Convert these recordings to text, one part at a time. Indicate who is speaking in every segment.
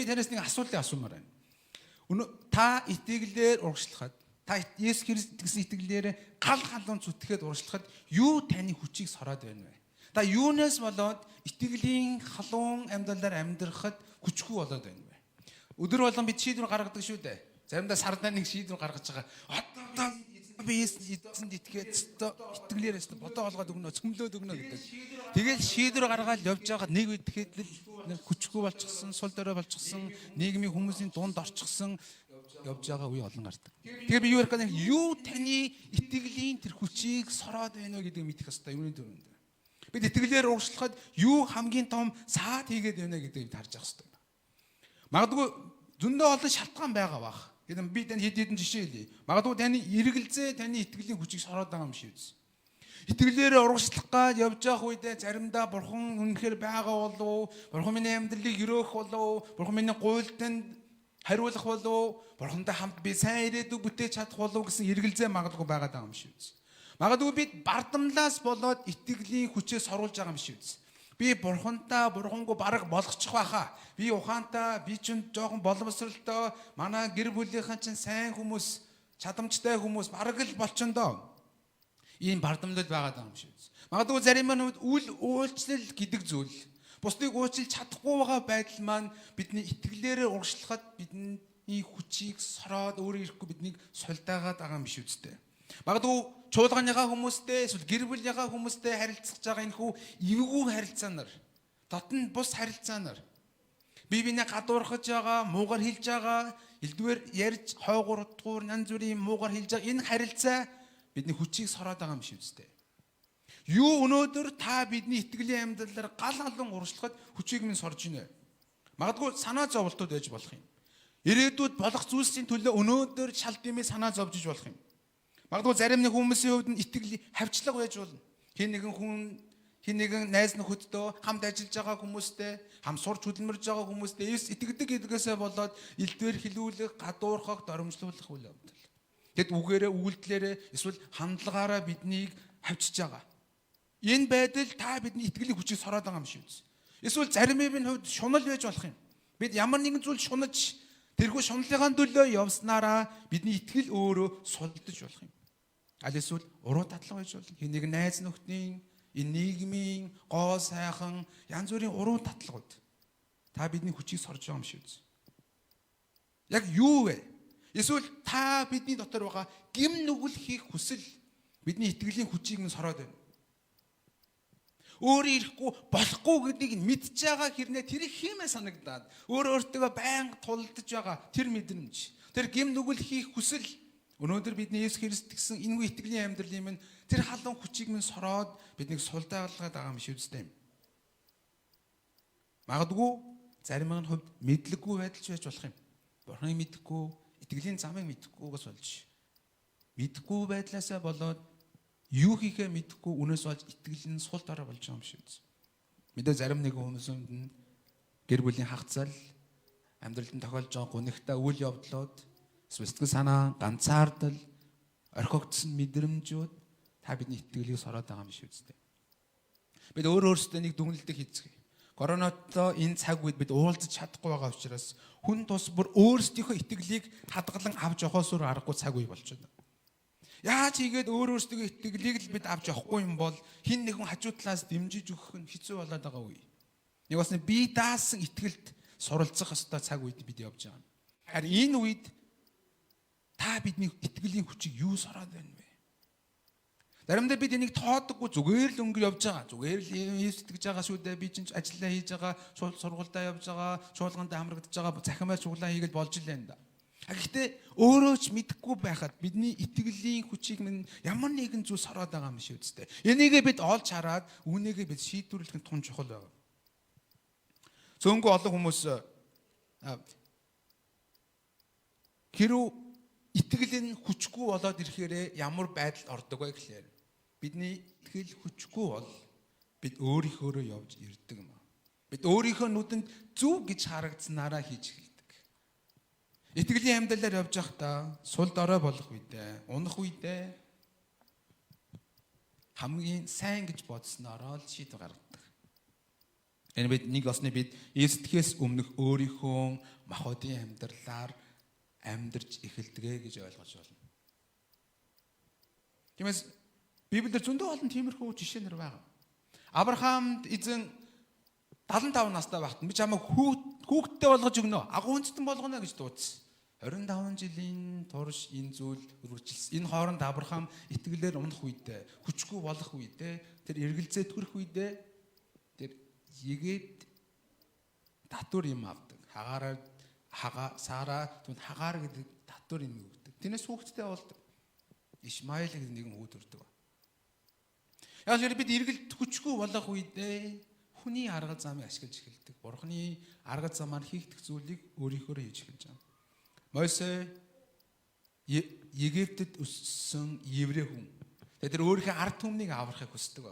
Speaker 1: би танаас нэг асуултыг асуумаар байна. Та итгэлээр урагшлахад, та Есүс Христ гэсэн итгэлээр гал халуун зүтгэхэд урагшлахад юу таны хүчийг сороод байна вэ? Та юунаас болоод итгэлийн халуун амьдралаар амьдрахад хүчгүй болоод байна вэ? Өдөр болгон бид шийдвэр гаргадаг шүү дээ. Заримдаа сардаа нэг шийдвэр гаргаж байгаа. Одоо би эзэнд итгээд итгэлээрээс бодоо олгоод өгнө, цөмлөөд өгнө гэдэг. Тэгэл шийдвэр гаргаад явж байгаа нэг үед тэгэхэд хүчгүй болчихсон, сул дорой болчихсон, нийгмийн хүмүүсийн дунд орчихсон явж байгаа үе олон гардаг. Тэгээ би юу ярих гэдэг юу таны итгэлийн тэр хүчийг сороод байна вэ гэдгийг мэдэх хэрэгтэй юуны дөрөнд. Бид итгэлээр урагшлахад юу хамгийн том саад хийгээд байна гэдгийг харж авах хэрэгтэй. Магадгүй зөндөө олон шалтгаан байгаа бах. Гэтэл би тань хэд хэдэн жишээ хэлье. Магадгүй таны эргэлзээ таны итгэлийн хүчийг сороод байгаа юм шиг үз. Итгэлээр урагшлах гад явж явах үедээ заримдаа бурхан үнэхээр байгаа болов, бурхан миний амьдралыг өрөөх болов, бурхан миний гуйлтанд хариулах болов, бурхантай хамт би сайн ирээдүг бүтээж чадах болов гэсэн эргэлзээ магадгүй байгаа юм шиг үз. Магадгүй бид бардамлаас болоод итгэлийн хүчээ соруулж байгаа юм шиг үз. Би бурхантай бурхангүй бараг болгочих байхаа. Би ухаантай, би чинь жоохон боловсралтай, манай гэр бүлийнхэн чинь сайн хүмүүс, чадамжтай хүмүүс бараг л болчондоо. Ийм бардамлал байгаа юм шиг. Магадгүй зарим нь үл үйлчлэл гэдэг зүйл. Бусдыг уучлж чадахгүй байгаа байдал маань бидний итгэлээрээ урагшлахад бидний хүчийг сороод өөрөө ирэхгүй биднийг сулдаагаад байгаа юм шиг үстэй. Магадгүй чуулганыхаа хүмүүстэй эсвэл гэр бүлийнхаа хүмүүстэй харилцаж байгаа энэ хүү эвгүй харилцаанаар дотн бус харилцаанаар бие биенээ гадуурхаж байгаа, муугар хэлж байгаа, элдвэр ярьж хойгуур утгуур янз бүрийн муугар хэлж байгаа энэ харилцаа бидний хүчийг сороод байгаа юм шиг үстэй. Юу өнөөдөр та бидний итгэлийн амьдралаар гал халуун урагшлахад хүчийг минь сорж ийнэ. Магадгүй санаа зовлтууд байж болох юм. Ирээдүйд болох зүйлсийн төлөө өнөөдөр шал дэмий санаа зовж иж болох юм. Магадгүй зарим нэг хүмүүсийн хувьд итгэл хавчлага байж болно. Хин нэгэн найз нөхөддөө хамт ажиллаж байгаа хүмүүстэй, хам сурч хөдөлмөрж байгаа хүмүүстэй итгэдэг гэдгээсээ болоод элдвэр хилүүлэх, гадуурхах, доромжлуулах үйл явдал. Тэгэд үгээрээ, үйлдэлээрээ эсвэл хандлагаараа биднийг хавчиж байгаа. Энэ байдал та бидний итгэлийн хүчийг сороод байгаа юм шиг үз. Эсвэл заримын хувьд шунал байж болох юм. Бид ямар нэгэн зүйл шунаж тэрхүү шунлын төлөө явснараа бидний итгэл өөрөө сулдаж болох юм. Аль эсвэл уруу татлага байж болно. Хин нэг найз нөхдийн, энэ нийгмийн гоо сайхан янз бүрийн уруу татлагууд та бидний хүчийг сорж байгаа юм шиг үз. Яг юу вэ? Эсвэл та бидний дотор байгаа гим нүгэл хийх хүсэл бидний итгэлийн хүчийг нь сороод байна. Өөрөө ирэхгүй болохгүй гэдгийг мэдж байгаа хэрнээ тэр хиймээ санагдаад өөртөө байнга тулдж байгаа тэр мэдрэмж. Тэр гим нүгэл хийх хүсэл өнөөдөр бидний Есүс Христ гэсэн энэгүй итгэлийн амьдралын минь тэр халуун хүчийг минь сороод биднийг сулдаагаад байгаа юм шиг үстэй юм. Магадгүй зарим нь хувьд мэдлэггүй байдалч байж болох юм. Бурхныг мэдэхгүй, итгэлийн замыг мэдэхгүйгээс болж. Мэдэхгүй байдлаасаа болоод юу хийхээ мэдэхгүй үнээс болж итгэл нь сул дорой болж байгаа юм шиг үз. Мэдээ зарим нэг хүмүүсэнд нь гэр бүлийн хагацал, амьдралд нь тохиолж байгаа гунигтай үйл явдлууд, сэтгэл санаа, ганцаардал, орхигдсон мэдрэмжүүд та бидний итгэлийг сороод байгаа юм шиг үстэй. Бид өөрөөсөө нэг дүгнэлтийг хийцгээе. Коронавитой энэ цаг үед бид уулзах чадахгүй байгаа учраас хүн тус бүр өөрсдийнхөө итгэлийг хадгалан авч явахсоор аргагүй цаг үе болчихно. Яаж хийгээд өөрөөсөө итгэлийг л бид авч явахгүй юм бол хин нэгэн хажуу талаас дэмжиж өгөх нь хэцүү болоод байгаа үе. Нэг бас би даасан итгэлд суралцах ёстой цаг үед бид явж байгаа. Харин энэ үед та бидний итгэлийн хүчийг юу сороод байна вэ? Заримдаа бид энийг тоодоггүй зүгээр л өнгө явж байгаа. Зүгээр л итгэж байгаа шүү дээ. Би чинь ажиллаа хийж байгаа, сургуультай явж байгаа, чуулгандаа хамрагдаж байгаа, захимаа чуулган хийгээл болж л энэ да. Гэхдээ өөрөө ч мэдэхгүй байхад бидний итгэлийн хүчийг минь ямар нэгэн зүйл сороод байгаа юм шиг үстэй. Энийгээ бид олж хараад үүнийгээ бид шийдвэрлэх нь тун чухал байна. Цөөнгөө олон хүмүүс хэрүү итгэл нь хүчгүй болоод ирэхээр ямар байдалд ордог вэ гэхээр бидний итгэл хүчгүй бол бид өөрийнхөөрөө явж ирдэг юм. Бид өөрийнхөө нүдэнд зүв гэж харагдсанараа хийж эхэлдэг. Итгэлийн амьдралаар явж байхдаа сул дорой болох үедээ, унах үедээ хамгийн сайн гэж бодсноороо л шийдвэр гаргадаг. Энэ бид нэг осны бид эсдгээс өмнөх өөрийнхөө махбодын амьдралаар амьдарч эхэлдэг гэж ойлгож байна. Тиймээс Библиэр зөндөө олон тиймэрхүү жишээнэр байгаа. Авраамд эзэн 75 настай байхад би чамайг хүүхдтэй болгож өгнө. Агуу үндэстэн болгоно гэж дуудсан. 25 жилийн турш энэ зүйл үргэлжилсэн. Энэ хооронд Авраам итгэлээр унах үедээ, хүчгүй болох үедээ, тэр эргэлзээ төрөх үедээ тэр Египт татвар юм авдаг. Сара түн Хагаар гэдэг татвар юм өгдөг. Тэрнээс хүүхдтэй болдог. Ишмаил гэдэг нэгэн хүүд төрдөг. Яг л бид эргэлт хүчгүй болох үедээ хүний арга замыг ашиглаж эхэлдэг. Бурхны арга замаар хийгдэх зүйлийг өөрийнхөө хийж эхэлж байгаа. Мосе Египтэд өссөн еврей хүн. Тэр өөрийнхөө ард түмнийг аврахыг хүсдэг.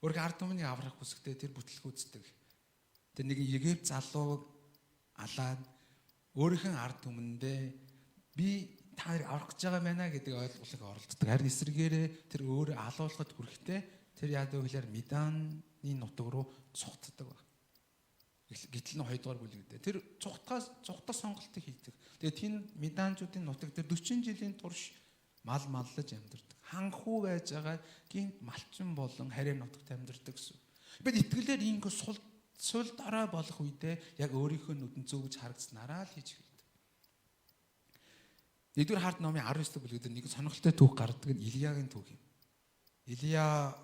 Speaker 1: Өөрийнхөө ард түмнийг аврах хүсэхдээ тэр бүтлэг үздэг. Тэр нэг Египт залууг алаад өөрийнхөө ард түмэндээ би та нарыг аврах гэж байгаа мэнэ гэдэг ойлголтыг оролцдог. Харин эсрэгээрээ тэр өөрөө алуулахад хүрэхдээ тэр яадаг вэ гэхээр Меданы нутаг руу цугтдаг. Гэтэл нь 2 дугаар бүлэгдээ. Тэр цугтаа сонголтыг хийдэг. Тэгээд тийм Меданчуудын нутаг дээр 40 жилийн турш мал маллаж амьдардаг. Ханхуу байж байгаа гинт малчин болон харийн нутагт амьдардаг гэсэн. Бид итгэлээр ийгөө сул дараа болох үедээ яг өөрийнхөө нүдэн зөвгөж харагдсанараа л хийж эхэлдэг. 1-р харт номын 19 бүлэгт нэг сонирхолтой түүх гардаг нь Илиягийн түүх юм. Илия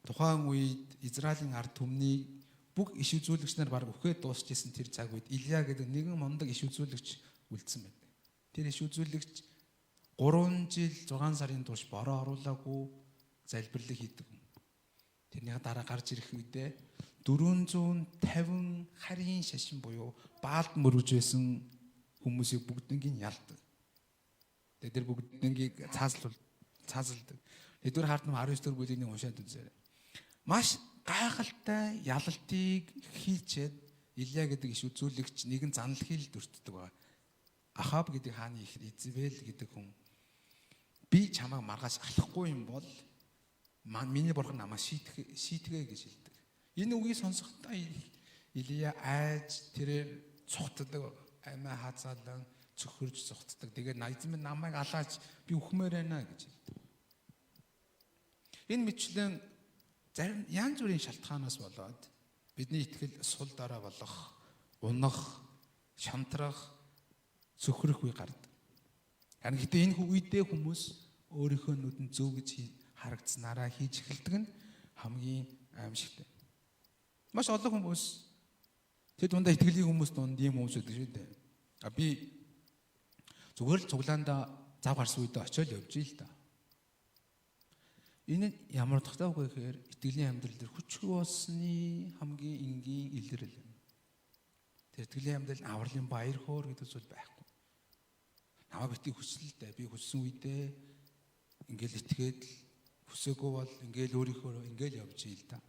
Speaker 1: тухайн үед Израилийн ард түмний бүх иш үзүүлэгч нар баг өхөө дуусч исэн тэр цаг үед Илия гэдэг нэгэн мундаг иш үзүүлэгч үлдсэн байдаг. Тэр иш үзүүлэгч 3 жил 6 сарын турш бороо оруулаагүй залбирлыг хийдэг. Тэрний дараа гарч ирэх үедээ 450 харийн шашин буюу баалд мөрөж байсан хүмүүсийг бүгднийг ялдаг. Тэр бүгднийг цаазалдаг. 1-р харт ном 19-р бүлгийг уншаад үзээрэй. Маш гайхалтай ялалтыг хийчээд Илия гэдэг иш үзүүлэгч нэгэн занал хийлд өртдөг ба. Ахаб гэдэг хааны их Изебел гэдэг хүн би чамайг маргааш алахгүй юм бол миний бурхан намайг шийтгэ гэж хэлдэг. Энэ үгийг сонсохдоо Илия айж тэрээр цухтдаг, амиа хазаалан цөхөрж цухтдаг. Тэгээд эзэн намайг алаач би үхмээр байна гэж хэлдэг. Энэ мэтлэн зарим янз бүрийн шалтгаанаас болоод бидний итгэл сул дараа болох, унах, шантрах, цөхрөх үе гардаг. Харин гэтээ энэ үедээ хүмүүс өөрийнхөө нүдэн зөв гэж харагдсанараа хийж эхэлдэг нь хамгийн аимшигтай. Маш олон хүмүүс тэд дундаа итгэлийн хүмүүс дунд ийм хүмүүс байдаг шүү дээ. Би зүгээр л цуглаанда зав гарсан үедээ очиод явж ий л да. Энэ ямар утгатай вэ гэхээр итгэлийн амьдрал дээр хүчгүй болсны хамгийн энгийн илрэл. Тэр итгэлийн амьдрал авралын баяр хөөр гэдэг зүйл байхгүй. Намайг битгий хүслэлтэй би хүссэн үедээ ингээл итгээд хүсээгүй бол ингээл өөрийнхөө ингээл явж ий л да.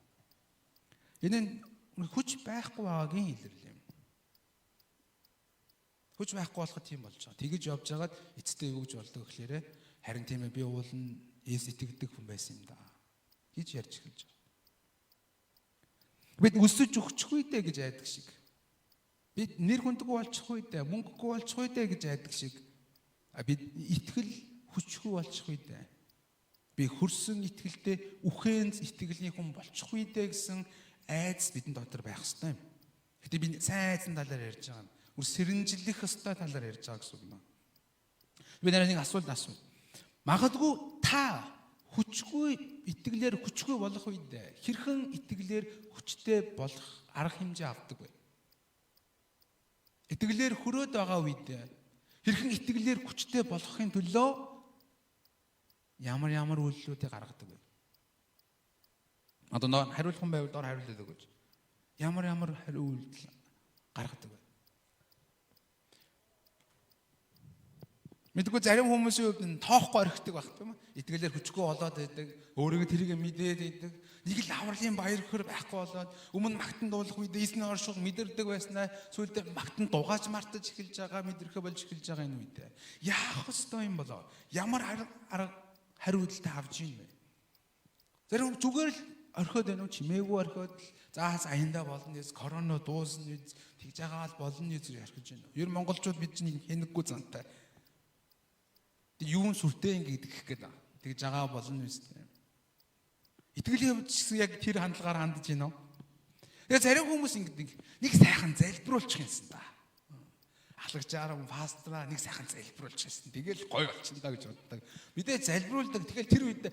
Speaker 1: Энэ нь хүч байхгүй байгаагийн илрэл юм. Хүч байхгүй болоход тийм болж байгаа. Тэгэж явж байгаад эцэстээ юу гэж болдог гэхээр харин тийм ээ би уулын Есүс итгэдэг хүн байсан юм да гэж ярьж эхэлж байгаа. Бид өсөж өгчихгүй дээ гэж айдаг шиг. Бид нэр хүндгүй болчихгүй дээ, мөнгөгүй болчихгүй дээ гэж айдаг шиг. Бид итгэл хүчгүй болчихгүй дээ. Би хөрсөн итгэлтэй үхэн итгэлийн хүн болчихгүй дээ гэсэн айдас бидний дотор байх ёстой юм. Гэтэ би сайн айдсан талаар ярьж байгаа юм. Үр сэрэмжлэх ёстой талаар ярьж байгаа гэсэн үг. Би нарийн нэг асуулт асууя. Магадгүй та хүчгүй итгэлээр хүчгүй болох үед хэрхэн итгэлээр хүчтэй болох арга хэмжээ авдаг вэ? Итгэлээр хөрөөд байгаа үед хэрхэн итгэлээр хүчтэй болохын төлөө ямар үйлдэлүүдийг гаргадаг вэ? Одоо хариулах хүн байвал дор хариулдаг гэж. Ямар хариу үйлдэл гаргадаг вэ? Мэдгүй зарим хүмүүсийн хувьд нь тоохгүй орхидог байх тийм үү? Итгэлээр хүчгүй болоод байдаг, өөрийгөө тэрийг мэдээд байдаг. Нэг л авралын баяр хөөр байхгүй болоод өмнө магтан дуулах үед эзний оршууд мэдэрдэг байснаа сүүлдээ магтан дугааж мартаж эхэлж байгаа, мэдрэхэ болж эхэлж байгаа энэ үед. Яах ёстой юм болоо? Ямар хариу үйлдэлтэй авч ийн бэ? Зарим зүгээр л орхиод байна уу? Чимээгүй орхиод заас аяндаа болно гэж корона дуусна гэж тэгж байгаа бол болно гэж ярих гэж байна. Ер нь монголчууд бид чинь хэнэггүй зантай. Тэг юун сүртэй ингэдэг гэх гээд байна. Тэгж байгаа болно үстэй. Итгэлийн хувьд ч яг тэр хандлагаар хандж байна уу? Тэгээ зарим хүмүүс ингэдэг нэг сайхан залбируулчих юмсан да. Алгаж байгаа пастраа нэг сайхан залбируулчих юмсан. Тэгэл гой болчихно да гэж боддог. Мэдээ залбируулдаг. Тэгэл тэр үед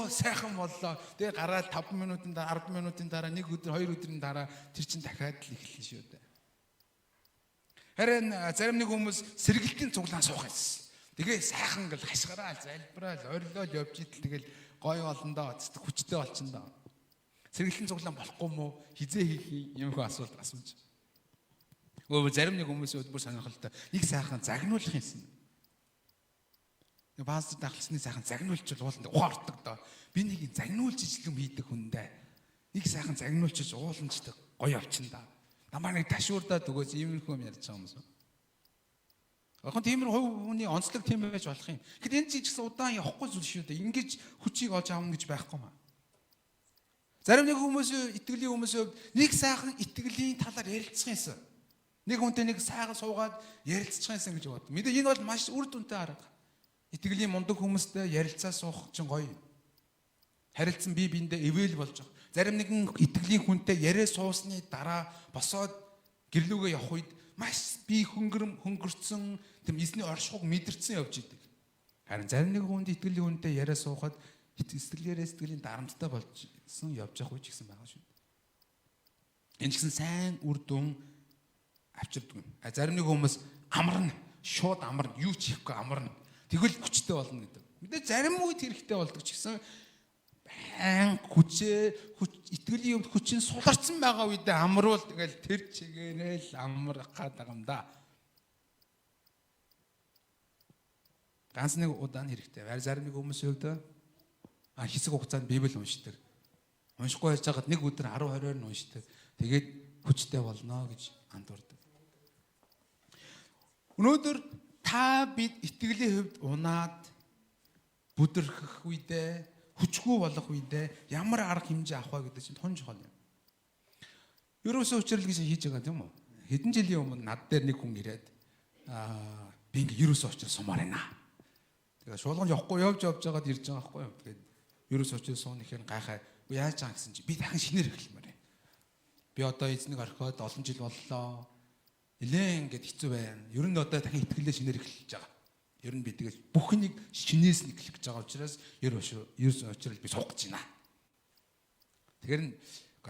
Speaker 1: сайхан боллоо. Тэгээ гараад 5 минутын дараа 10 минутын дараа нэг өдөр 2 өдрийн дараа тэр чинь дахиад л эхэлнэ шүү дээ. Харин зарим нэг хүмүүс сэргэлтийн цуглаан суух юмсан. Тэгээ сайхан гэл хашгираа залбираад орилоод явж идэл тэгэл гой олон доо хүчтэй болчихно доо. Сэргэлтийн цуглаан болохгүй мó хизээ хийх юм хөө асуулт асууж. Өө зарим нэг хүмүүсийн бүр сонирхолтой нэг сайхан загнуулах юмсан. Пастор дахлсны сайхан загнуулж ууланд ухаартдаг доо. Би нэг загнуулж ижлэм хийдэг хүндээ. Нэг сайхан загнуулж ууланчдаг гоё явчихна да. Намаа нэг ташуурдаад өгөөс иймэрхүү юм ярьж байгаа юм шиг. Ахын тиймэр хүний онцлог тийм байж болох юм. Гэт энэ ч гэсэн удаан явахгүй зүйл шүү дээ. Ингэж хүчийг олж авна гэж байхгүй маа. Зарим нэг хүмүүс итгэлийн хүмүүс нэг сайхан итгэлийн талаар ярилцсан юмсан. Нэг хүнтэй нэг сайхан суугаад ярилцсан юмсан гэж бод. Мэдээ энэ бол маш үр дүнтэй арга. Итгэлийн мундаг хүмүүстэй ярилцаа суух чинь гоё. Харилцсан бие биендээ ивэл болж байгаа. Зарим нэгэн итгэлийн хүнтэй яриа суусны дараа босоод гэрлүүгээ явах үед маш би хөнгөрцөн тэм эзний оршихуйг мэдэрсэн явж идэг. Харин зарим нэг хүнд итгэлийн хүнтэй яриа суухад сэтгэлийн дарамттай болсон явж явах үе ч гэсэн байгаа шүү. Энэ ч гэсэн сайн үр дүн авчирдаг. Зарим нэг хүмүүс амарна, шууд амарна, юу ч хийхгүй амарна. Тэгвэл хүчтэй болно гэдэг. Мэдээ зарим үед хэрэгтэй болдог ч гэсэн итгэлийн хувьд хүчин суларсан байгаа үедээ амруул тэгэл тэр чигээрээ л амрах гээд байгаа юм да. Ганц нэг удаа хэрэгтэй. Зарим нэг хүмүүсийн хувьд хэсэг хугацаанд Библи уншдаг. Уншихгүй байж байгаад нэг өдөр 10-20 нь уншдаг. Тэгээд хүчтэй болно гэж андуурдаг. Өнөөдөр та бид итгэлийн хувьд унаад бүдэрхэх үедээ хүчгүй болох үедээ ямар арга хэмжээ авах вэ гэдэг чинь тун чухал юм. Ерөөсөө учрал гэж хийж байгаа тийм үү? Хэдэн жилийн өмнө над дээр нэг хүн ирээд би ингээ ерөөсөө учрал сумаар байна. Тэгээ шуулганд явахгүй явж байгаад ирж байгаа байхгүй юу? Тэгээд ерөөсөө учрал суун ихээр гайхаа яаж байгаа гэсэн чи би дахин шинээр эхэлмээр байна. Би одоо эзнийг орхиод олон жил боллоо. Нилээн ингээд хэцүү байна. Ер нь одоо дахин итгэлээ шинээр эхэлж байгаа. Ер нь би тэгэл бүх нэг шинээс нь эхлэх гэж байгаа учраас ерөөсөө учрал би суух гэж байна. Тэгэхээр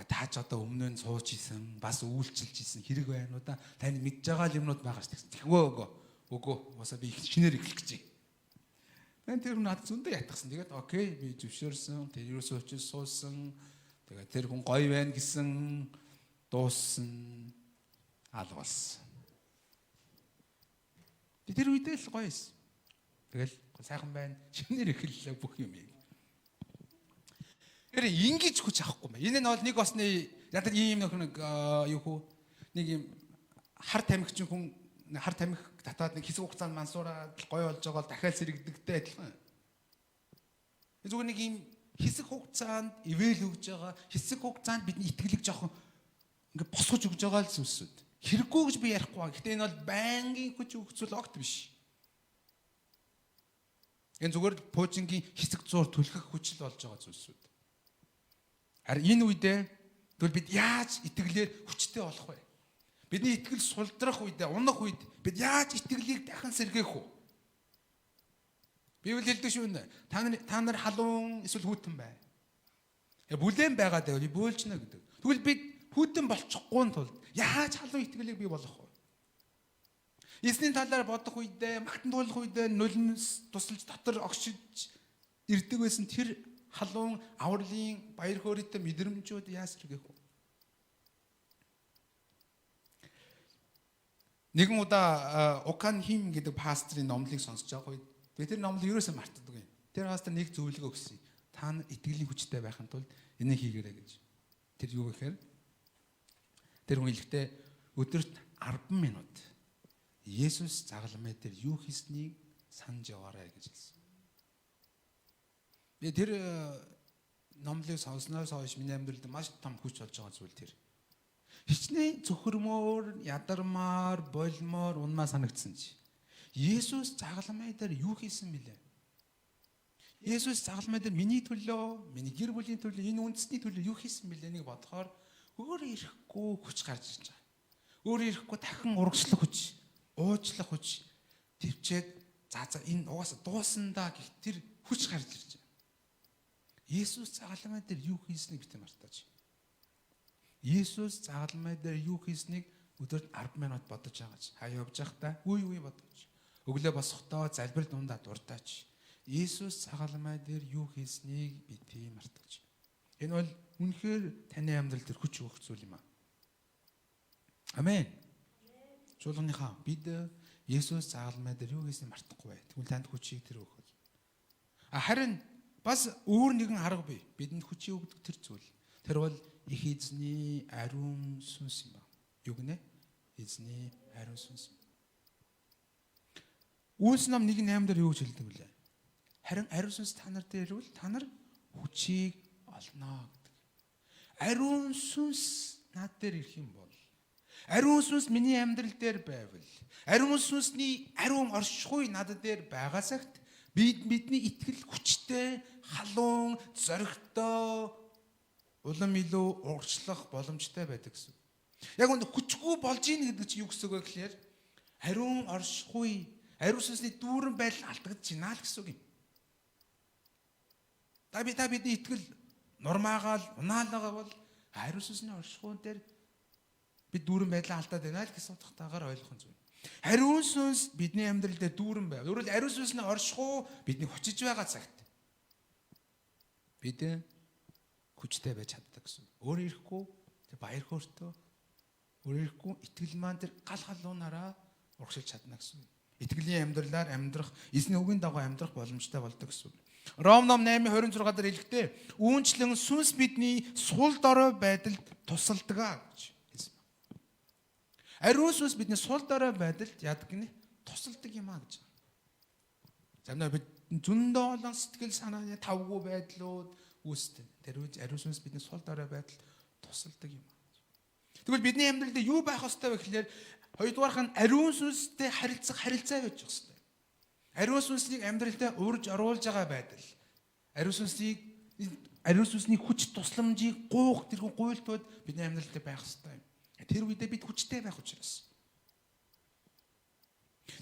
Speaker 1: тааж одоо өмнө нь сууж исэн, бас үйлчилж исэн хэрэг байна уу да? Таны мэдж байгаа юмнууд байгаа ш. Үгүй. Уусаа би шинээр эхлэх гэж. Тэн тэр хүн над зөндөө ятгсан. Тэгээд окей, би зөвшөөрсөн. Тэр ерөөсөө очиж суусан. Тэгээд тэр хүн гоё байна гэсэн дууссан. Алгуулсан. Би тэр үедээ л гоёсэн. Тэгэл сайхан байна. Шинээр эхэллээ бүх юм. Тэр ингэж хүч авахгүй мэ. Энэ нь бол нэг осны ядаж ийм нэг юу хөө нэг юм хар тамхич хүн хар тамхи татаад нэг хэсэг хугацаанд мансуураад гоё болж байгаа бол дахиад сэрэгдэгтэй адилхан. Зүгээр нэг ийм хэсэг хугацаанд ивэл өгж байгаа хэсэг хугацаанд бидний итгэлэг жоохон ингээ босгож өгж байгаа л зүйлсүүд. Хэрэггүй гэж би ярихгүй ба. Гэхдээ энэ бол байнгын хүч өгцөл огт биш. Энэ зүгээр пуужингийн хэсэг зуур түлхэх хүчил болж байгаа зүйлсүүд. Харин энэ үедээ тэгвэл бид яаж итгэлээр хүчтэй болох вэ? Бидний итгэл сулдрах үедээ, унах үед бид яаж итгэлийг дахин сэргээх вэ? Библи хэлдэг шүү нэ. Та нар халуун эсвэл хүйтэн бай. Бүлээн байгаад байвал бөөлжнө гэдэг. Тэгвэл бид хүйтэн болчихгүй тулд яаж халуун итгэлийг бий болгох вэ? Эзний талаар бодох үедээ, магтан туулах үедээ нулимс тусалж дотор огшиж ирдэг байсан тэр халуун авралын баяр хөөртэй мэдрэмжүүд яаж сэргээх вэ? Нэгэн удаа Окан Хим гэдэг пастрын номлыг сонсож байгаа үед би тэр номлыг ерөөсөө мартдаг юм. Тэр пастор нэг зөвлөгөө өгсөн. Та нар итгэлийн хүчтэй байхын тулд энийг хийгээрэй гэж. Тэр юу гэхээр тэр хүн хэлэхдээ өдөрт 10 минут Есүс загалмай дээр юу хийснийг санаж яваарай гэж хэлсэн. Би тэр номлыг сонсноос хойш миний амьдралд маш том хүч болж байгаа зүйл тэр. Хичнээн зөвхөрмөр, ядармаар, болмоор, унмаа санагдсан чи. Есүс загалмай дээр юу хийсэн бilé? Есүс загалмай дээр миний төлөө, миний гэр бүлийн төлөө, энэ үндэсний төлөө юу хийсэн бilé нэг бодохоор өөрөө ирэхгүй хүч гарч ирж байгаа. Өөрөө ирэхгүй дахин урагшлах хүч, уучлах хүч төвчээд за энэ угаасаа дуусандаа гэх тэр хүч гарч ирж байгаа. Есүс загалмай дээр юу хийснийг битэн мартаач. Есүс загалмай дээр юу хийснийг өдөрт 10 минут бодож байгаач. Хаяа явж байхдаа үе бодож. Өглөө босохдоо залбир дундаа дуртаач. Есүс загалмай дээр юу хийснийг битэн мартаач. Энэ бол үнэхээр таны амьдрал дээр хүч өгөх зүйл юм аа. Амен. Чуулганыхаа бид Есүс загалмай дээр юу хийснийг мартахгүй бай. Тэгвэл танд хүчийг тэр өгөх. Харин бас өөр нэгэн арга бий. Бидэнд хүчийг өгдөг тэр зүйл. Тэр бол их эзний ариун сүнс юм ба. Юу гэнэ? Эзний ариун сүнс. Үйлс ном 1:8 дээр юу гэж хэлдэг вэ? Харин ариун сүнс та нар дээр ирвэл та нар хүчийг олно гэдэг. Ариун сүнс над дээр ирэх юм бол, ариун сүнс миний амьдрал дээр байвал, ариун сүнсний ариун оршихуй надад дээр байгаа цагт бидний итгэл хүчтэй, халуун, зоригтой, улам илүү урагшлах боломжтой байдаг гэсэн. Яг үнд хүчгүй болж ийн гэдэг чинь юу гэсэн үг вэ гэхээр ариун оршихуй, ариун сүнсний дүүрэн байдал алдагдаж байна л гэсэн үг юм. Та бидний итгэл нурмаагаал, унаалгаа бол ариун сүнсний оршихуй дээр бид дүүрэн байдлаа алдаад байна л гэсэн утгатайгаар ойлгох нь зөв. Ариун сүнс бидний амьдрал дээр дүүрэн байв. Өөрөлд ариун сүнсний оршихуй бидний хочиж байгаа цагт бид хүчтэй байж чаддаг гэсэн. Өөр ирэхгүй тэр баяр хөөртэй, өөр ирэхгүй итгэл маань тэр гал халуунаараа урагшилж чадна гэсэн. Итгэлийн амьдралаар амьдрах, эзний үгийн дагуу амьдрах боломжтой болдог гэсэн. Ром ном 8:26 дээр хэлэхдээ үүнчлэн сүнс бидний сул дорой байдалд тусалдаг гэж хэлсэн. Ариун сүнс бидний сул дорой байдалд яадаг гинэ? Тусалдаг юм а гэж. За бид зөндөө олон сэтгэл санааны тавгүй байдлууд үүсдэг. Тэр үе ариун сүнс бидний сул дорой байдалд тусалдаг юм. Тэгвэл бидний амьдралд юу байх ёстой вэ гэхээр хоёрдугаарх нь ариун сүнстэй харилцаа байж ёстой. Ариун сүнсийг амьдралдаа урьж оруулж байгаа байдал. Ариун сүнсний хүч тусламжийг гуух тэрхүү гуйлтууд бидний амьдралд байх ёстой юм. Тэр үедээ бид хүчтэй байх учраас.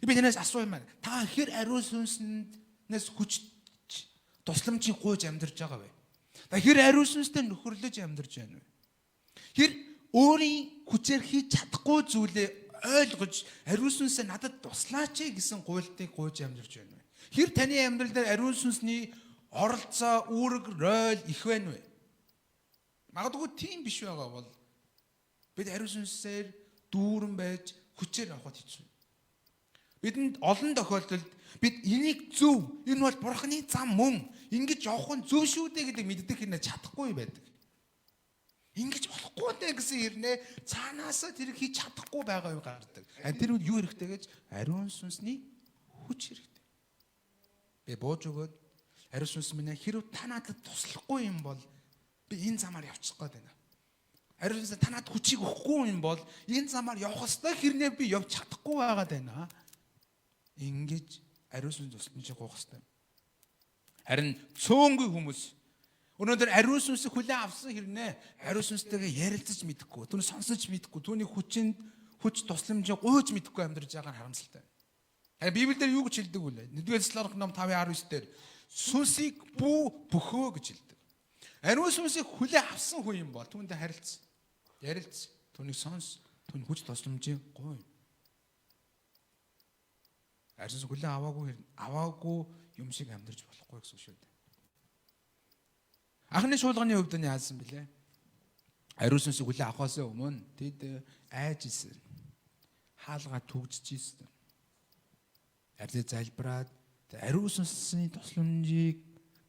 Speaker 1: Би танаас асууя. Та хэр ариун сүнснээс хүч тусламжийг гуйж амьдарч байгаа вэ? Та хэр ариун сүнстэй нөхөрлөж амьдарч байна вэ? Хэр өөрийн хүчээр хийж чадахгүй зүйлээ ойлгож ариун сүнсээ надад туслаач гэсэн гуйлтыг гуйж амьдарч байна вэ? Хэр таны амьдрал дээр ариун сүнсний оролцоо, үүрэг, роль их байна вэ? Магадгүй тийм биш байгаа бол бид ариун сүнсээр дүүрэн байж хүчээр авахд хэцүү. Бидэнд олон тохиолдолд бид энийг зөв, энэ бол бурхны зам мөн, ингэж явах нь зөв шүү дээ гэдэг мэддэг хэрнээ чадахгүй байдаг. Ингэж болохгүй дээ гэсэн хэрнээ цаанаасаа тэр хийж чадахгүй байгаа юм гардаг. Тэр үл юу хэрэгтэй гэж ариун сүнсний хүч хэрэгтэй. Би бууж өгөөд ариун сүнс минь хэрв та надад туслахгүй юм бол би энэ замаар явчих гээд байна. Ариун сүнс та надад хүчийг өгөхгүй юм бол энэ замаар явах ёстой хэрнээ би явж чадахгүй байгаад байна. Ингэж ариун сүнс тусламж гуйх ёстой. Харин цөөнгүй хүмүүс өнөөдөр ариун сүнсийг хүлээн авсан хэрнээ ариун сүнстэйгээ ярилцаж мэдэхгүй, түүнийг сонсож мэдэхгүй, түүний хүч тусламжийг гуйж мэдэхгүй амьдарч байгаа нь харамсалтай. Библиэлд юу гэж хэлдэг вэ? 1-р Тесалоник ном 5:19 дээр сүнсийг бөхөө гэж хэлдэг. Ариун сүнсийг хүлээн авсан хүн юм бол түүндээ харилцсан, ярилц, түүнийг сонс, түүний хүч тусламжийг гуй. Ариун сүнс хүлээн аваагүй юм шиг амьдарч болохгүй гэсэн шүү дээ. Анхны шуулганы хувьд нь яасан бэлээ? Ариун сүнсийг хүлээн авахаас өмнө тэд айжсэн. Хаалгаа түгжижсэн. Арьд залбираад ариун сүнсний тусламжийг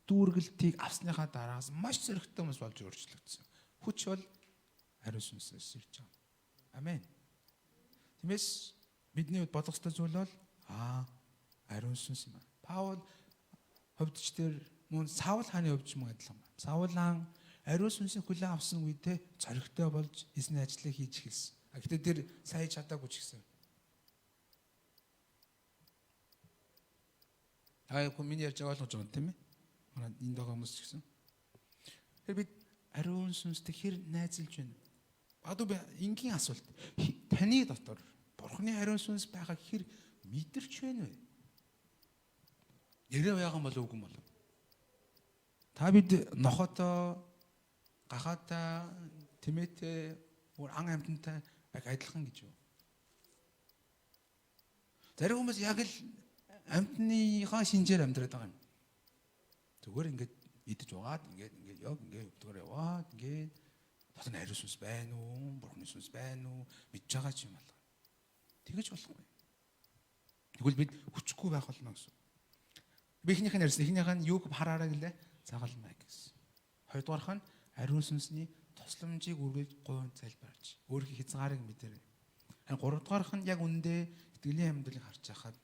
Speaker 1: дүүргэлтийг авсныхаа дараагаас маш зэрэгтэй хүмүүс болж өөрчлөгдсөн. Хүч бол ариун сүнсээс ирж байгаа. Амен. Тиймээс бидний бодлого зүйл бол ариун сүнс юм. Паул ховдчдэр мөн Саул хааны хувьд ч мөн адилхан байна. Саул хаан ариун сүнсийг хүлээн авсан үедээ зоригтой болж эзний ажлыг хийж эхэлсэн. Гэхдээ тэр сайн чадаагүй ч гэсэн. Миний ярьж байгаа ойлгож байгаа тийм ээ. Манай энд байгаа хүмүүс ч гэсэн. Тэр бид ариун сүнстэй хэр найзалж байна. Би энгийн асуулт. Таны дотор Бурхны ариун сүнс байгааг хэр мэдэрч байна вэ? Нэрээ байгаа юм болов уу үгүй юм болов? Та бид нохотоо, гахаатаа, тэмээтэй, ан амьтантай адилхан гэж юу? Зарим хүмүүс яг л амьтныхаа шинжээр амьдраад байгаа юм. Зүгээр ингээд идэж угаад ингээд өвдгөр яваад ингээд дотор ариун сүнс байна уу? Бурхны сүнс байна уу? Мэдж байгаа ч юм байна. Тэгэж болохгүй. Тэгвэл бид хүчгүй байх болно гэсэн. Би эхнийх нь ярьсан. Эхнийх нь юуг хараарай гэлээ? Загалмай гэсэн. Хоёрдугаарх нь ариун сүнсний тусламжийг үргэлж гойн залбирч өөрийнхөө хязгаарыг мэдэрэй. Харин гуравдугаарх нь яг үндэ итгэлийн амьдралыг харж байхад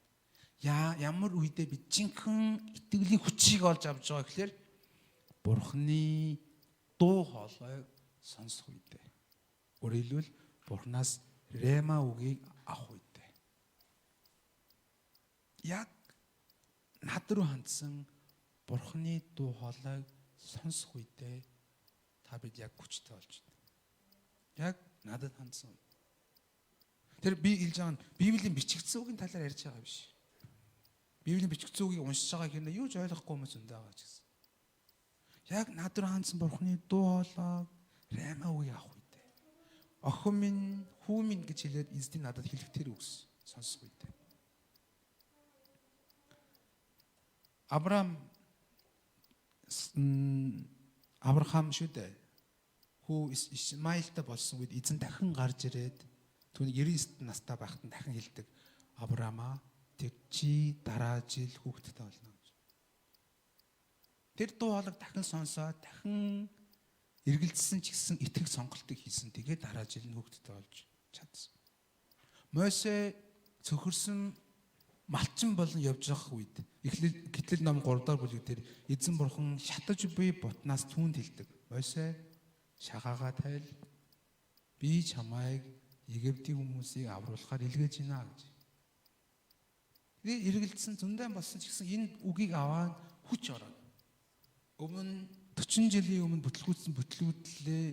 Speaker 1: ямар үедээ бид жинхэнэ итгэлийн хүчийг олж авч байгаа гэхээр Бурхны дуу хоолойг сонсох үедээ. Өөрөөр хэлбэл Бурхнаас рема үгийг авах үедээ. Яг над руу хандсан Бурхны дуу хоолойг сонсох үедээ та бид яг хүчтэй болж байна. Яг надад хандсан. Тэр би хэлж байгаа нь Библийн бичигдсэн үгийн талаар ярьж байгаа биш. Библийн бичигдсэн үгийг уншиж байгаа хэрнээ юу ч ойлгохгүй хүмүүс өндөө байгаа ч гэсэн. Яг над руу хандсан Бурхны дуу хоолойг рема үгийг авах үедээ. Охин минь, хүү минь гэж хэлээд эзний надад хэлэх тэр үгс сонсох үедээ. Авраам шүү дээ. Хүү Исмаилтай болсон үед эзэн дахин гарч ирээд түүний 99 настай байхад дахин хэлдэг. Авраамаа тэр чи дараа жил хүүхэдтэй болно гэж. Тэр дуу хоолойг дахин сонсоод дахин эргэлзсэн ч гэсэн итгэх сонголтыг хийсэн. Тэгээд дараа жил хүүхэдтэй болж чадсан. Мосе цөхөрсөн малчин болон явж явах үед Эхлэл ном 3 дахь бүлэг дээр эзэн бурхан шатаж буй бутнаас түүнд хэлдэг. Мосе шагаагаа тайл би чамайг Египтийн хүмүүсийг авруулахаар илгээж байна гэж. Эргэлдсэн зөндөө болсон ч гэсэн энэ үгийг аваад хүч ороод өмнө 40 жилийн өмнө бүтлгүүтлээ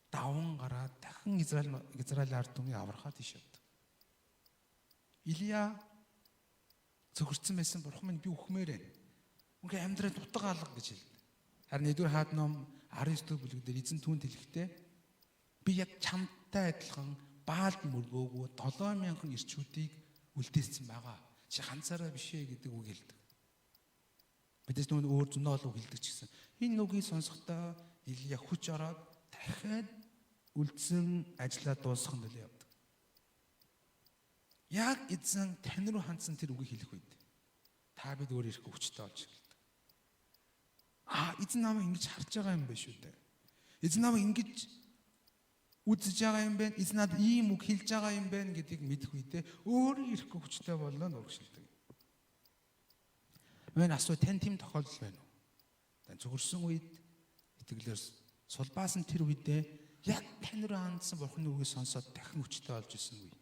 Speaker 1: даван гараад дахин Израиль ард түмнийг аврахад тийш явдаг. Илия цөхөрцөн байсан бурхан минь би үхмээрээ. Үнэхээр амьдрал дутга алга гэж хэлдэг. Харин 1-р хаад ном 19 бүлэг дээр эзэн түүнд хэлэхдээ би яг чамтай адилхан Баалд мөргөөгүй 7000 ирчүүдийг үлдээсэн байгаа. Чи ганцаараа биш ээ гэдэг үг хэлдэг. Бидээс нүүн өөр зөндөө олон үг хэлдэг ч гэсэн энэ үгийг сонсохдоо Илия хүч ороод дахиад үлдсэн ажлаа дуусгах нөлөө явдаг. Яг эзэн тань руу хандсан тэр үгийг хэлэх үед та бид өөр ирэхгүй хүчтэй болж эхэлдэг. Эзэн намайг ингэж харж байгаа юм байна шүү дээ. Эзэн намайг ингэж үзэж байгаа юм байна. Эзэн надад ийм үг хэлж байгаа юм байна гэдгийг мэдэх үедээ өөр ирэхгүй хүчтэй болоо нурагшилдаг. Мэн асуу тань тийм тохиолдол байна уу? Тань зүгэрсэн үед итгэлээр сулбаасан тэр үедээ яг тань руу хандсан бурхны үгийг сонсоод дахин хүчтэй болж исэн үе.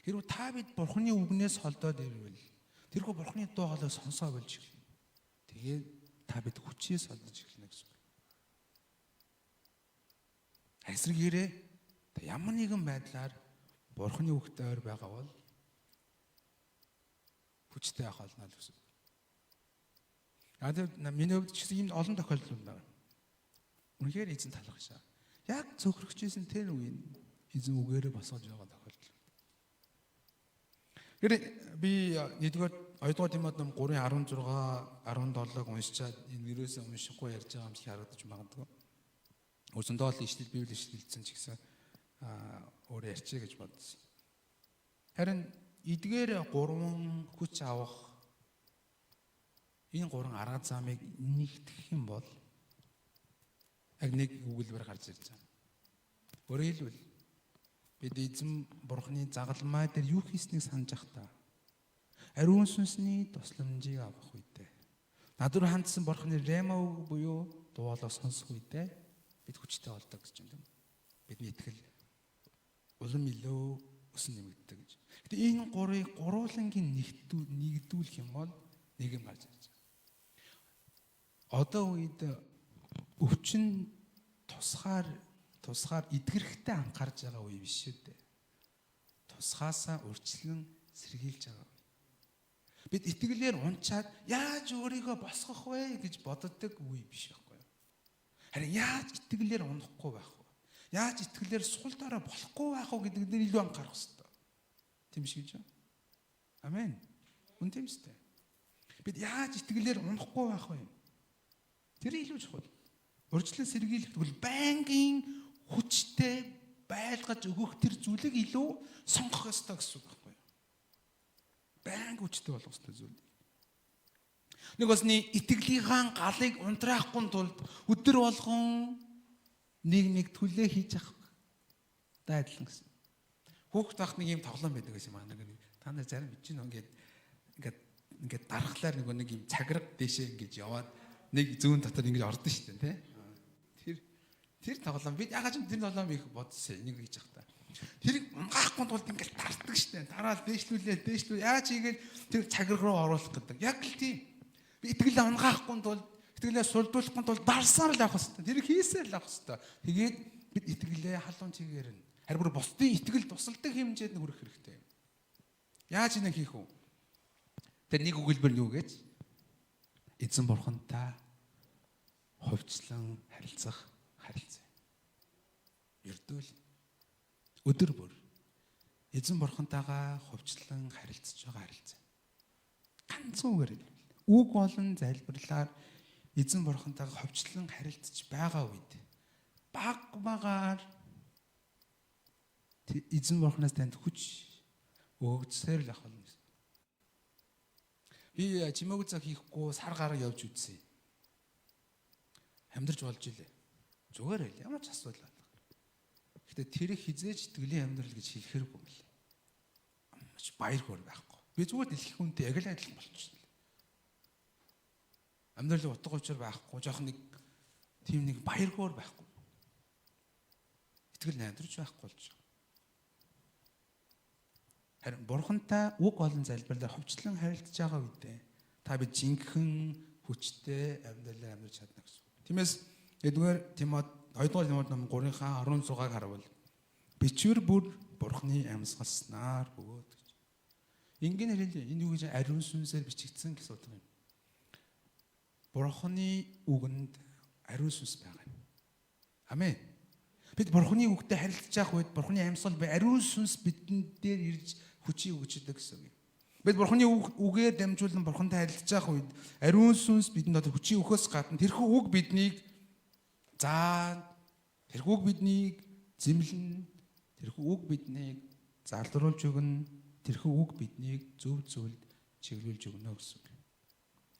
Speaker 1: Хэрвээ та бид бурхны үгнээс холдоод ирвэл тэрхүү бурхны дуу хоолойг сонсоо болж эхэлнэ. Тэгээд та бид хүчээс холдож эхэлнэ гэсэн үг. Эсрэгээрээ та ямар нэгэн байдлаар бурхны үгтэй ойр байгаа бол хүчтэй байх болно л гэсэн. Миний хувьд ч гэсэн ийм олон тохиолдол байна. Үнэхээр эзэн талархшаа. Яг цөхрөгчсэн тэр үеийн эзэн үгээрээ босгож байгаа тохиолдол. Би 2-р Тимот ном 3:16, 17-г уншичаад энэ вирусээ уншихгүй ярьж байгаа юм шиг харагдаж магадгүй. Өсөндөө л ишлэл Библи ишлэлсэн ч гэсэн өөр ярьчээ гэж бодсон. Харин эдгээр 3 хүч авах энэ 3 арга замыг нэгтгэх юм бол яг нэг өгүүлбэр гарч ирж байгаа. Өөрөөр хэлбэл бид эзэн бурхны загалмай дээр юу хийснийг санаж ах та. ариун сүнсний тусламжийг авах үедээ над руу хандсан бурхны рема үг буюу дуулаа сонсох үедээ бид хүчтэй болдог гэж юм. Бидний итгэл улам илүү өсөн нэмэгддэг гэж. Гэтэ энэ гурыг гуруулангийн нэгдүүлэх юм бол нэг юм гарч ирж байгаа. Одоо үед өвчин тусгаар эдгэрхтэй анхаарж байгаа үе биш шүү дээ. Тусгаасаа урьдчилан сэргийлж байгаа. Бид итгэлээр унчаад яаж өөрийгөө босгох вэ гэж боддог үе биш байхгүй юу? Харин яаж итгэлээр унахгүй байх вэ? Яаж итгэлээр сул дорой болохгүй байх вэ гэдэг дээр илүү анхаарах хэрэгтэй. Тийм биш гэж байна. Амен. Үн тийм үстэй. Бид яаж итгэлээр унахгүй байх вэ? Тэр илүү чухал. Урьдчилан сэргийлэх бол байнгын хүчтэй байлгаж өгөх тэр зүйлийг илүү сонгох ёстой гэсэн үг байхгүй юу? Байнга хүчтэй болох ёстой зүйл. Нэг басны итгэлийнхаа галыг унтраахгүй тулд өдөр болгон нэг төлөө хийж авах дайдлан гэсэн. Хүүхд тахт нэг юм тоглоом байдаг гэсэн юм аа. Та нар зарим бичиж нөө ингээд дарахлаар нэг юм цаграг дэшээ ингэж яваад нэг зүүн дотор ингэж ордон шүү дээ, тий? Тэр тоглоом бид ягаад ч тэр тоглоом их бодсон нэг хийж явах та. Тэрийг унгаахгүй тулд ингээд тартдаг шүү дээ. Дараал дээшлүүл яаж хийгээл тэр цаграг руу оруулах гэдэг. Яг л тийм. Би итгэлээ унгаахгүй тулд итгэлээ сулдуулахгүй тулд дарсаар л авах хэрэгтэй. Тэр хийсээр л авах хэрэгтэй. Тэгээд бид итгэлээ халуун чигээр нь харин бүр бусдын итгэл тусалдаг хэмжээнд хүрэх хэрэгтэй. Яаж ингэ хийх вэ? Тэр нэг өгүүлбэр юу гэж? Эзэн бурхантай хувьчлан харилцах харилцаа. Ердөөл өдөр бүр эзэн бурхантайгаа хувьчлан харилцаж байгаа харилцаа. Ганцхан үгээр үг болон залбирлаар эзэн бурхантайгаа хувьчлан харилцаж байгаа үед багаар эзэн бурханаас танд хүч өгдсээр л ах болно. Би чимээг цаг хийхгүй сар гараа явж үзье. Амьдарч болж илээ. Зүгээр л ямар ч асуудал байна. Гэтэ тэр хизээж итгэлийн амьдрал гэж хэлэхэргүй юм лээ. Амч баяр хөөр байхгүй. Би зүгээр дэлхий хүнтэй яг л адилхан болчихсон. Амьдрал утга учир байхгүй, жоох нэг тийм нэг баяр хөөр байхгүй. Итгэл найдварч байхгүй болж байгаа. Харин бурхантай үг болон залбирлаар хувьчлан харилцаж байгаа үедээ та бид жинхэнэ хүчтэй амьдралаар амьдарч чадна гэсэн. Тиймээс 2-р Тимот 2-р Тимот ном 3-ын 16-ыг харвал бичвэр бүр бурхны амьсгалснаар бөгөөд гэж. Ингэн хэлээ энэ юу гэж ариун сүнсээр бичигдсэн гэсэн утга юм. Бурхны үгэнд ариун сүнс байгаа юм. Амен. Бид бурхны үгтэй харилцаж явах үед бурхны амьсгал ариун сүнс бидэн дээр ирж хүчийг өгч идэг гэсэн үг. Бид бурхны үгээр дамжуулан бурхантай харилцаж явах үед ариун сүнс бидэнд дотор хүчийг өгөхөөс гадна тэрхүү үг биднийг заан, тэрхүү үг биднийг зэмлэн, тэрхүү үг биднийг залруулж өгнө, тэрхүү үг биднийг зөв зөвлөд чиглүүлж өгнө гэсэн үг.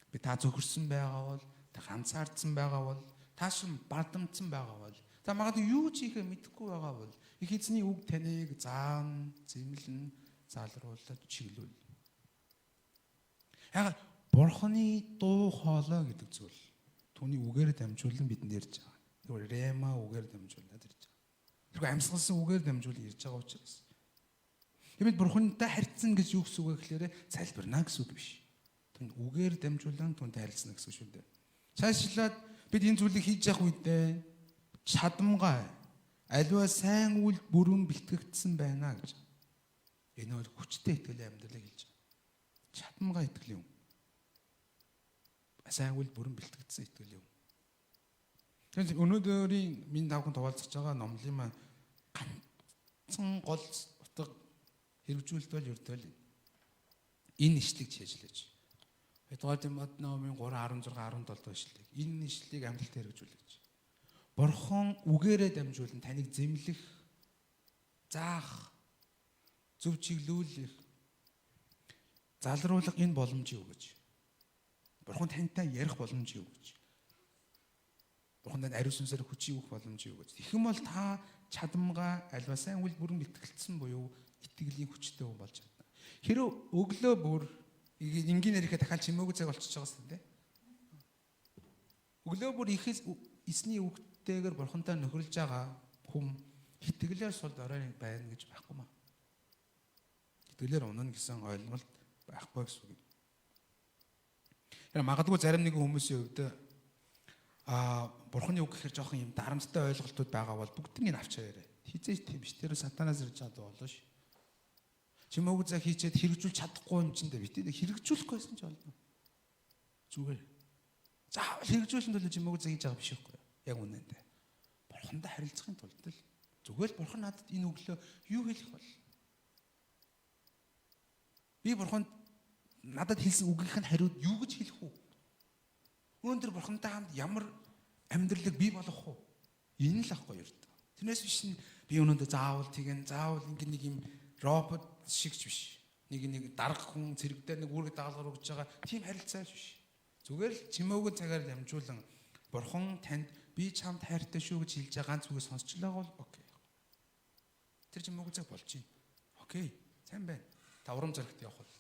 Speaker 1: Би та зөвхөрсөн байгаа бол, та ганцаардсан байгаа бол, та шин бадамдсан байгаа бол, та магадгүй юу ч хийхээ мэдэхгүй байгаа бол их эзний үг таныг заан, зэмлэн, залруулад чиглүүл. Яг бурхны дуу хоолой гэдэг зүйл түүний үгээр дамжуулан бидэнд ирж байгаа. Тэр рема үгээр дамжуулаад ирж байгаа. Тэр амьсгалсан үгээр дамжуулан ирж байгаа учраас. Тиймээд бурхантай харьцсан гэж юу гэсэн үг вэ гэхээр залбирна гэсэн үг биш. Түүний үгээр дамжуулан түүнтэй харилцна гэсэн үг шүү дээ. Цаашлаад бид энэ зүйлийг хийж явах үедээ чадамгай аливаа сайн үйл бүрэн бэлтгэгдсэн байна гэж. Энэ бол хүчтэй итгэлийн амьдралыг хэлж байгаа. Чадамгай итгэл юм. Сайн үйл бүрэн бэлтгэгдсэн итгэл юм. Тэгэхээр өнөөдрийн минь давхан туулзаж байгаа номлын маань ганцхан гол утга хэрэгжүүлэлт бол ердөө л энэ ишлэг чийжлэж. Эдгээр Тимот номын 3:16 17 ишлэг. Энэ ишлэгийг амьдралд хэрэгжүүлж. Бурхан үгээрээ дамжуулан таныг зэмлэх, заах, зөв чиглүүлэх, залруулах энэ боломжийг өгөөч. Бурхан тантай ярих боломжийг өгөөч. Бурхан танд ариун сүнсээр хүчийг өгөх боломжийг өгөөч. Тэгэх юм бол та чадамгаа альва сайн үйл бүрэн бэлтгэлцсэн буюу итгэлийн хүчтэй хүн болж чадна. Хэрэв өглөө бүр 이게 энгийнээр ихэд дахиад чимээгүй цаг болчихж байгаа юм дээ. Өглөө бүр их эсний үгтэйгээр бурхантай нөхөрлж байгаа хүм хитгэлээр сул орой байна гэж байхгүй маа. Хитгэлээр унана гэсэн ойлголт байхгүй гэсэн үг. Магадгүй зарим нэгэн хүмүүсийн хувьд бурханы үг гэхэр жоохон юм дарамттай ойлголтууд байгаа бол бүгднийг авч яваарэ. Хизээж тийм ш. Тэр сатанаас ирж чаддаг болно ш. Чимээгүй цаг хийчихэд хэрэгжүүлж чадахгүй юм чинь дээ битээ хэрэгжүүлэхгүйсэн ч болно. Зүгээр. Заавал хэрэгжүүлсэн төлөө чимээгүй цаг хийж байгаа биш үгүй. Яг үнэндээ. Бурхантай харилцахын тулд л зүгээр л бурхан надад энэ өглөө юу хэлэх бол? Би бурханд надад хэлсэн үгийнх нь хариуд юу гэж хэлэх үү? Өнөөдөр бурхантай хамт ямар амьдралыг бий болгох уу? Энэ л ахгүй юу? Тэрнээс биш би өнөөдөр заавал ингэ нэг юм робот шиг ч биш. Нэг дарга хүн цэрэг дээр нэг үүрэг дагалгар өгч байгаа тийм харилцаа биш. Зүгээр л чимээгүй цагаар дамжуулан бурхан танд би чамд хайртай шүү гэж хэлж байгаа ганц үгийг сонсчлаа бол окей. Тэр чимээгүй цаг болж байна. Окей. Сайн байна. Та урам зоригт явах бол.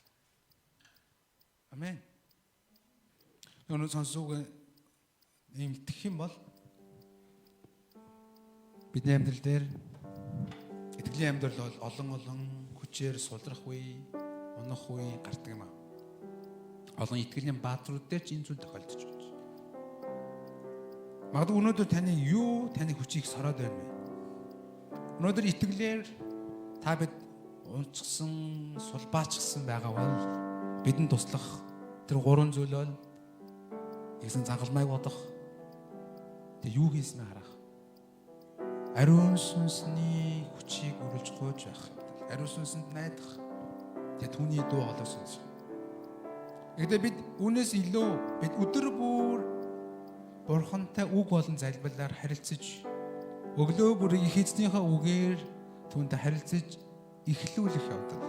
Speaker 1: Амен. Өнөө сонсог нэмтэх юм бол бидний амьдрал дээр итгэлийн амьдрал бол олон хүчээр сулрах үе, унах үе гардаг юм аа. Олон итгэлийн бааtruуд дээр ч энэ зүйл тохиолдож байна. Магадгүй өнөөдөр таны хүчийг сороод байна вэ? Өнөөдөр итгэлээр та бид унцсан, сулбаачсан байгаа бол бидэнд туслах тэр гурван зүйл бол нэгэн зангалмайг бодох. Тэг юу хийснэ харах. Ариун сүнсний хүчийг үргэлж гойж байх. Ариун сүнсэнд найдах. Тэг түүний дуу хоолой сонсох. Гэхдээ бид үүнээс илүү бид өдөр бүр бурхантай үг болон залбирлаар харилцаж өглөө бүр их эзнийхээ үгээр түүнтэй харилцаж эхлүүлэх явдал.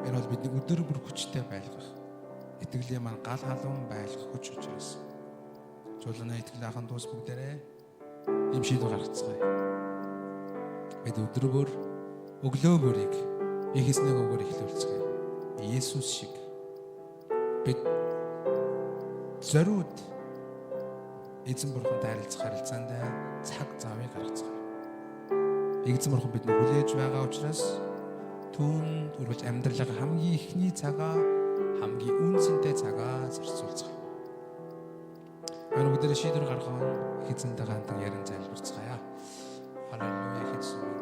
Speaker 1: Энэ бол бидний өдөр бүр хүчтэй байлгах. Итгэлийн маань гал халуун байлгах хүч учраас. Жуулна итгэл ахын дус бүгдээрээ юм шийдвэр гаргацгаая. Бид өдөр бүр өглөө бүрийг их эзний үгээр эхлүүлцгээе. Иесус шиг бид зориуд эзэн бурхантай харилцаанд цаг завыг гаргацгаая. Эзэн бурхан биднийг хүлээж байгаа учраас түүнд үргэлж амьдралаа хамгийн ихний цагаа, хамгийн үнцэнтэй цагаа зарцуулцгаая. Өнөөдөр шийдвэр гаргах эзэнтэй хамтан ярин залбирцгаая. Халелуя.